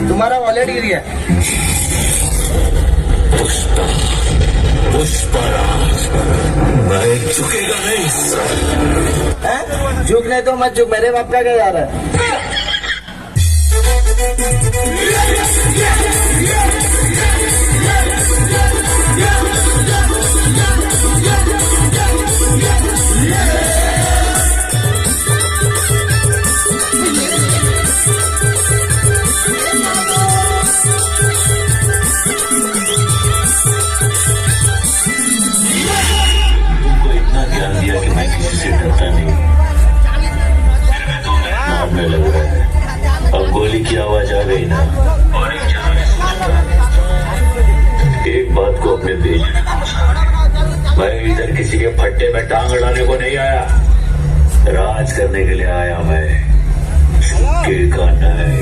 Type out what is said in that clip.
तुम्हारा वॉलेट गिर गया। पुष्पराज, मैं झुकेगा नहीं सर। झुक नहीं तो मत झुक, मेरे बाप का क्या जा रहा है। दिया कि मैं किसी से डरता नहीं, मारने लग रहा है। अब गोली की आवाज आ गई ना, और एक बात को अपने पेज, मैं इधर किसी के फट्टे में टांग अड़ाने को नहीं आया, राज करने के लिए आया मैं। के खाना है